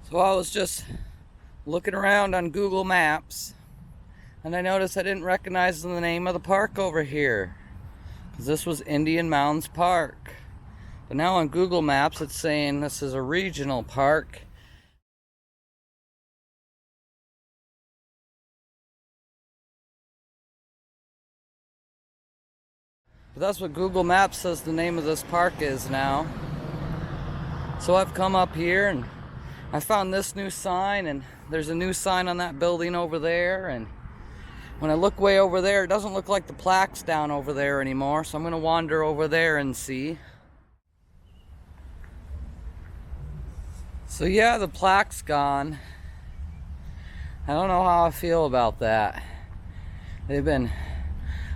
So I was just looking around on Google Maps and I noticed I didn't recognize the name of the park over here, because this was Indian Mounds Park. But now on Google Maps it's saying this is a regional park. But that's what Google Maps says the name of this park is now. So I've come up here and I found this new sign, and there's a new sign on that building over there, and when I look way over there, it doesn't look like the plaque's down over there anymore, so I'm going to wander over there and see. So yeah, the plaque's gone. I don't know how I feel about that. They've been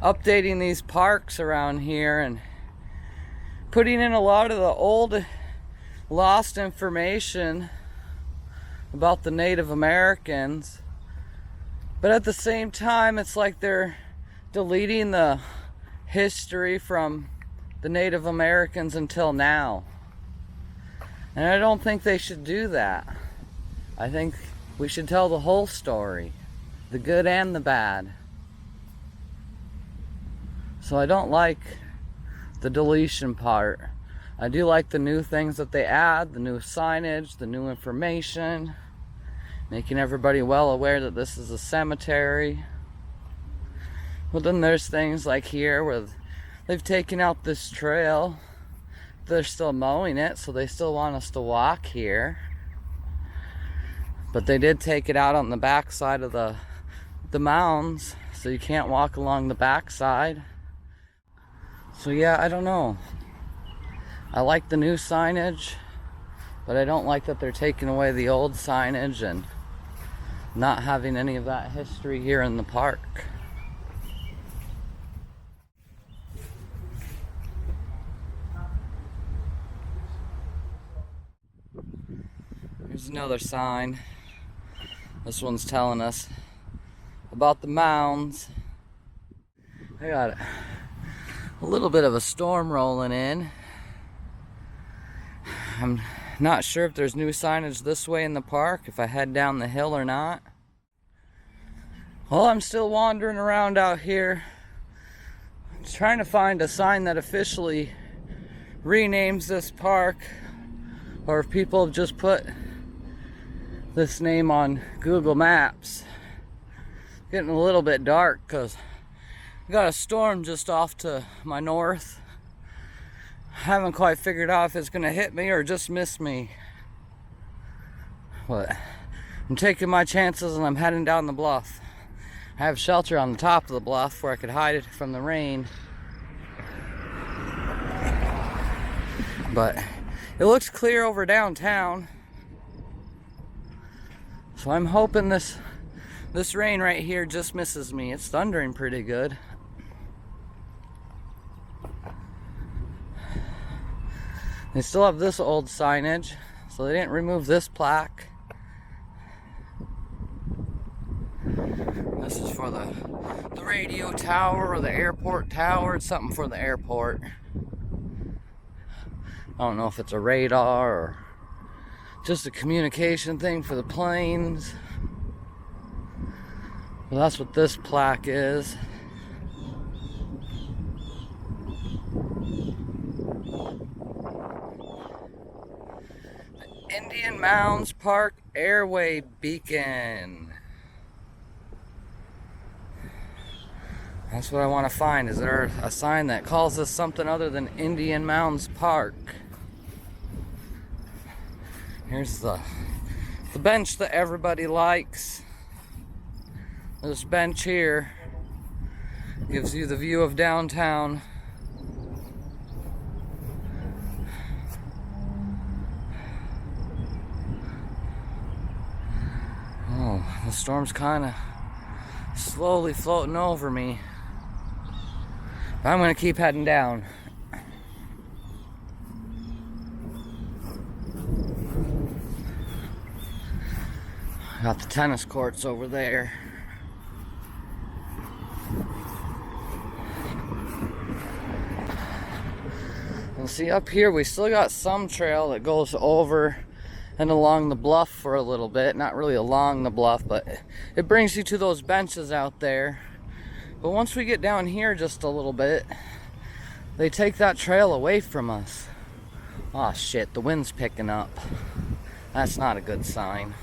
updating these parks around here and putting in a lot of the old lost information about the Native Americans, but at the same time it's like they're deleting the history from the Native Americans until now, and I don't think they should do that. I think we should tell the whole story, the good and the bad. So I don't like the deletion part. I do like the new things that they add, the new signage, the new information, making everybody well aware that this is a cemetery. But then there's things like here where they've taken out this trail. They're still mowing it, so they still want us to walk here. But they did take it out on the back side of the mounds, so you can't walk along the back side. So yeah, I don't know. I like the new signage, but I don't like that they're taking away the old signage and not having any of that history here in the park. Here's another sign. This one's telling us about the mounds. I got a little bit of a storm rolling in. I'm not sure if there's new signage this way in the park, if I head down the hill or not. Well, I'm still wandering around out here, trying to find a sign that officially renames this park, or if people have just put this name on Google Maps. It's getting a little bit dark because I got a storm just off to my north. Haven't quite figured out if it's gonna hit me or just miss me. But I'm taking my chances and I'm heading down the bluff. I have shelter on the top of the bluff where I could hide it from the rain. But it looks clear over downtown. So I'm hoping this rain right here just misses me. It's thundering pretty good. They still have this old signage, so they didn't remove this plaque. This is for the radio tower or the airport tower. It's something for the airport. I don't know if it's a radar or just a communication thing for the planes. Well, that's what this plaque is. Indian Mounds Park Airway Beacon. That's what I want to find. Is there a sign that calls this something other than Indian Mounds Park? Here's the bench that everybody likes. This bench here gives you the view of downtown. Oh, the storm's kind of slowly floating over me. But I'm going to keep heading down. Got the tennis courts over there. And see, up here we still got some trail that goes over and along the bluff for a little bit. Not really along the bluff, but it brings you to those benches out there. But once we get down here just a little bit, they take that trail away from us. Oh shit, the wind's picking up. That's not a good sign.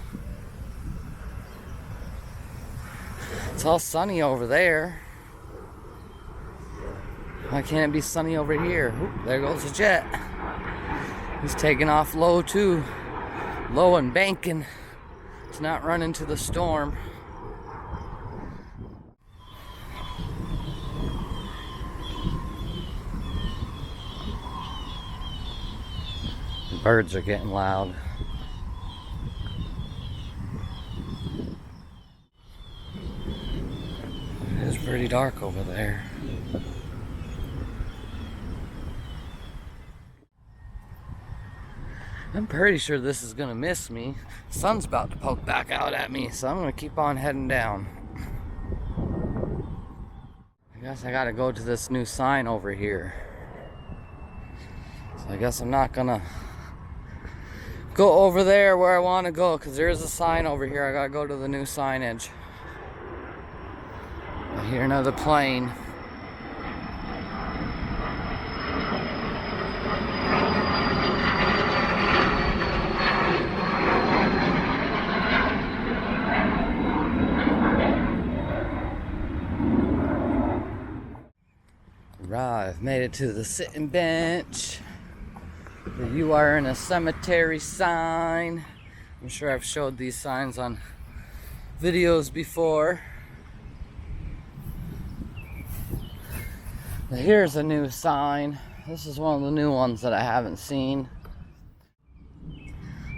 It's all sunny over there. Why can't it be sunny over here? Oop, there goes a jet. He's taking off low too. Low and banking to not run into the storm. The birds are getting loud. It's pretty dark over there. I'm pretty sure this is gonna miss me. The sun's about to poke back out at me, so I'm gonna keep on heading down. I guess I gotta go to this new sign over here. So I guess I'm not gonna go over there where I wanna go, because there is a sign over here. I gotta go to the new signage. I hear another plane. I've made it to the sitting bench. The "You are in a cemetery" sign. I'm sure I've showed these signs on videos before. But here's a new sign. This is one of the new ones that I haven't seen.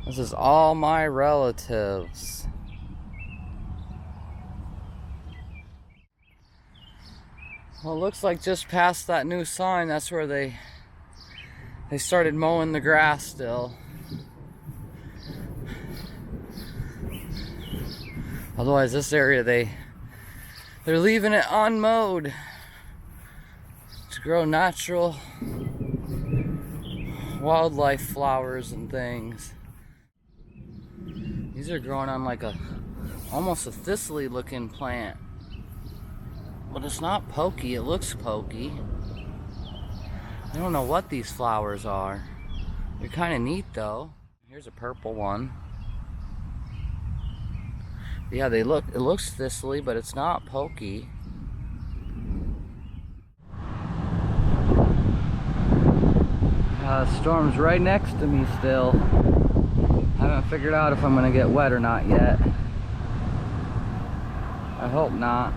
This is "All my relatives." Well, it looks like just past that new sign, that's where they started mowing the grass still. Otherwise, this area, they're leaving it unmowed to grow natural wildlife flowers and things. These are growing on like almost a thistly looking plant. But it's not pokey, it looks pokey. I don't know what these flowers are. They're kind of neat though. Here's a purple one. Yeah, it looks thistly, but it's not pokey. The storm's right next to me still. I haven't figured out if I'm gonna get wet or not yet. I hope not.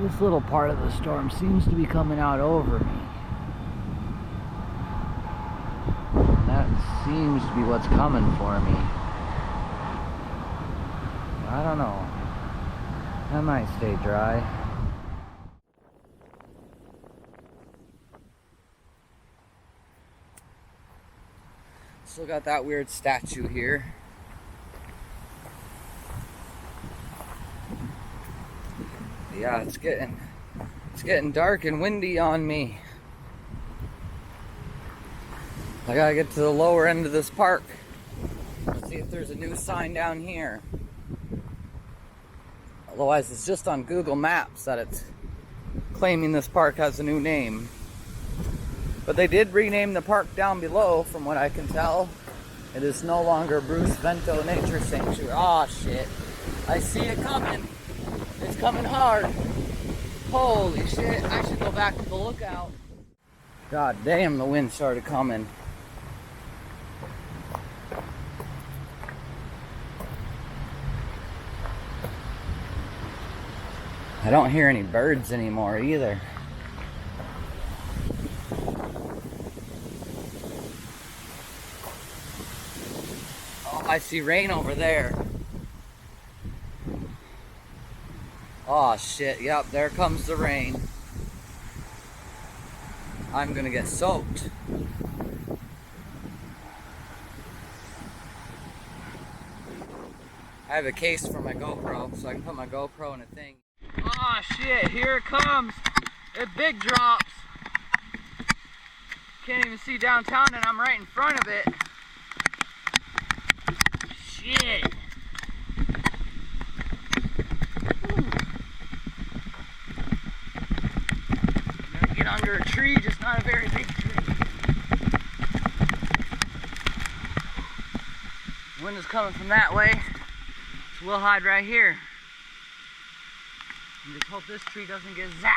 This little part of the storm seems to be coming out over me. That seems to be what's coming for me. I don't know. I might stay dry. Still got that weird statue here. Yeah, it's getting dark and windy on me. I gotta get to the lower end of this park. Let's see if there's a new sign down here. Otherwise, it's just on Google Maps that it's claiming this park has a new name. But they did rename the park down below, from what I can tell. It is no longer Bruce Vento Nature Sanctuary. Aw, shit. I see it coming. It's coming hard. Holy shit, I should go back to the lookout. God damn, the wind started coming. I don't hear any birds anymore either. Oh, I see rain over there. Oh shit, yep, there comes the rain. I'm gonna get soaked. I have a case for my GoPro, so I can put my GoPro in a thing. Oh shit, here it comes. It big drops. Can't even see downtown and I'm right in front of it. Shit. I'm gonna get under a tree, just not a very big tree. The wind is coming from that way, so we'll hide right here. And just hope this tree doesn't get zapped.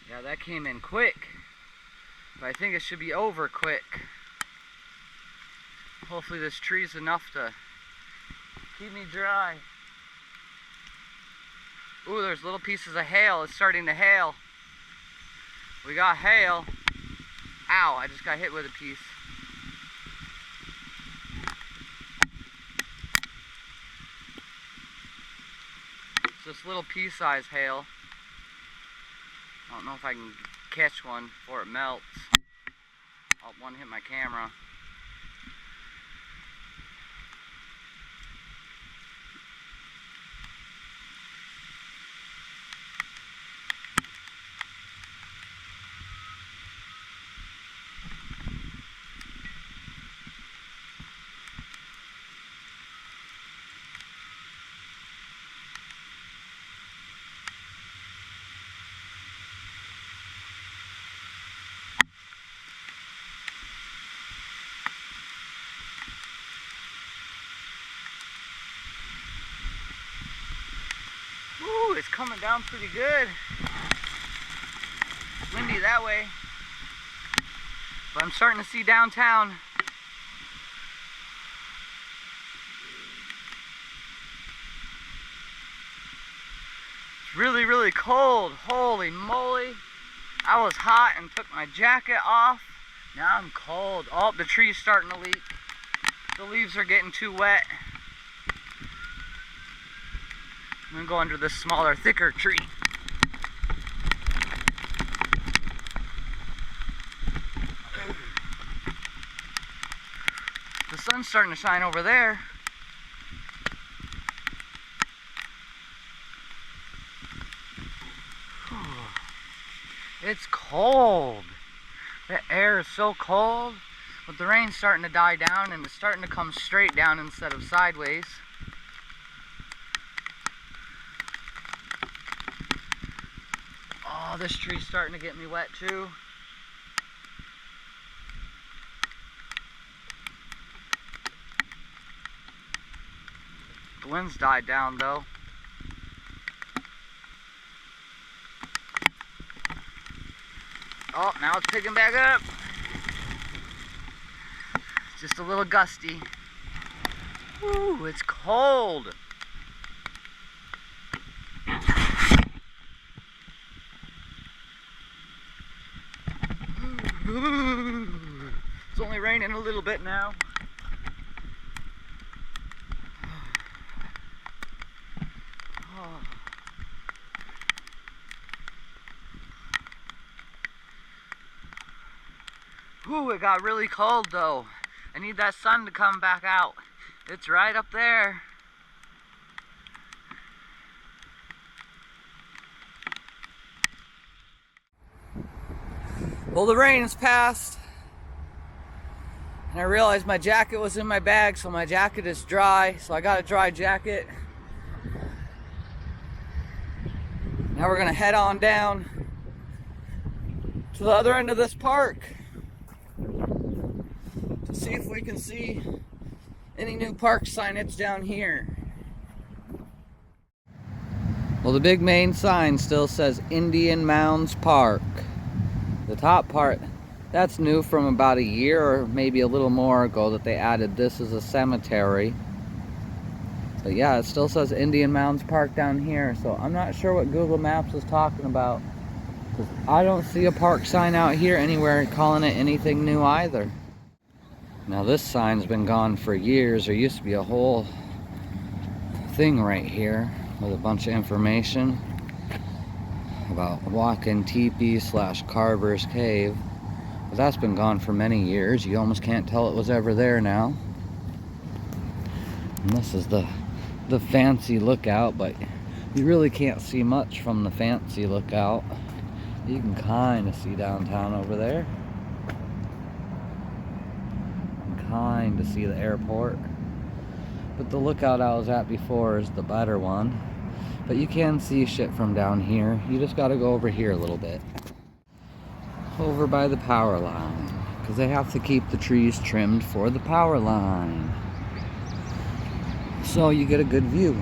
Yeah, that came in quick, but I think it should be over quick. Hopefully this tree's enough to keep me dry. Ooh, there's little pieces of hail. It's starting to hail. We got hail. Ow, I just got hit with a piece. It's this little pea-sized hail. I don't know if I can catch one before it melts. Oh, one hit my camera. Ooh, it's coming down pretty good. It's windy that way. But I'm starting to see downtown. It's really, really cold. Holy moly. I was hot and took my jacket off. Now I'm cold. Oh, the tree's starting to leak. The leaves are getting too wet. I'm gonna go under this smaller, thicker tree. The sun's starting to shine over there. It's cold. The air is so cold, but the rain's starting to die down and it's starting to come straight down instead of sideways. Oh, this tree's starting to get me wet too. The wind's died down though. Oh, now it's picking back up. It's just a little gusty. Ooh, it's cold. It's only raining a little bit now. Ooh, it got really cold though. I need that sun to come back out. It's right up there. Well, the rain has passed. And I realized my jacket was in my bag, so my jacket is dry. So I got a dry jacket. Now we're gonna head on down to the other end of this park to see if we can see any new park signage down here. Well, the big main sign still says Indian Mounds Park. The top part, that's new from about a year or maybe a little more ago that they added this as a cemetery. But yeah, it still says Indian Mounds Park down here, so I'm not sure what Google Maps is talking about, because I don't see a park sign out here anywhere calling it anything new either. Now this sign's been gone for years. There used to be a whole thing right here with a bunch of information about Walk-in Teepee / Carver's Cave. But that's been gone for many years. You almost can't tell it was ever there now. And this is the fancy lookout, but you really can't see much from the fancy lookout. You can kind of see downtown over there. And kind of see the airport. But the lookout I was at before is the better one. But you can see shit from down here. You just gotta go over here a little bit. Over by the power line. Because they have to keep the trees trimmed for the power line. So you get a good view.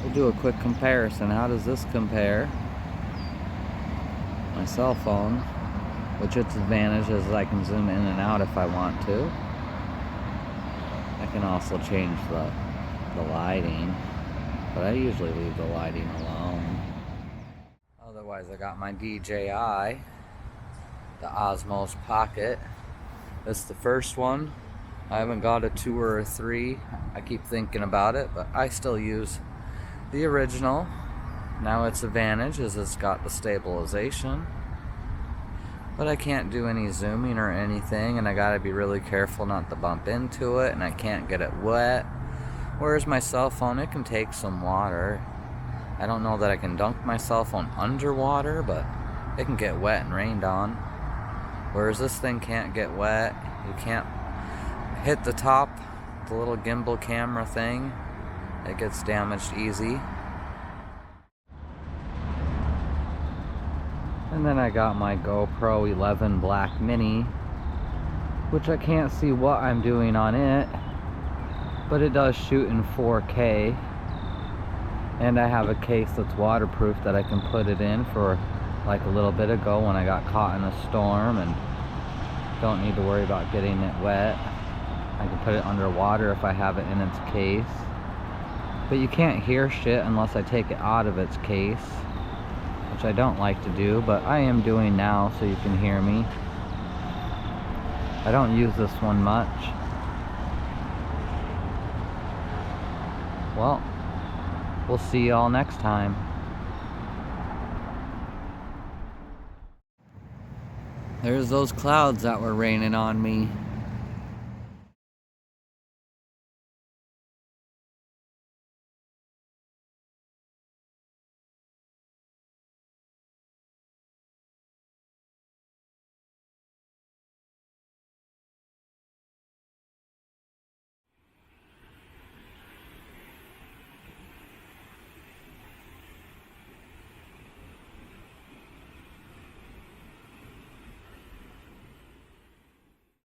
We'll do a quick comparison. How does this compare? My cell phone, which its advantage is I can zoom in and out if I want to. I can also change the lighting, but I usually leave the lighting alone. Otherwise, I got my DJI, the Osmos Pocket. This is the first one. I haven't got a 2 or a 3. I keep thinking about it, but I still use the original. Now its advantage is it's got the stabilization, but I can't do any zooming or anything, and I gotta be really careful not to bump into it, and I can't get it wet. Whereas my cell phone, it can take some water. I don't know that I can dunk my cell phone underwater, but it can get wet and rained on. Whereas this thing can't get wet. You can't hit the top, the little gimbal camera thing. It gets damaged easy. And then I got my GoPro 11 Black Mini, which I can't see what I'm doing on it, but it does shoot in 4K. And I have a case that's waterproof that I can put it in for like a little bit ago when I got caught in a storm and don't need to worry about getting it wet. I can put it underwater if I have it in its case. But you can't hear shit unless I take it out of its case, which I don't like to do, but I am doing now so you can hear me. I don't use this one much. Well, we'll see y'all next time. There's those clouds that were raining on me.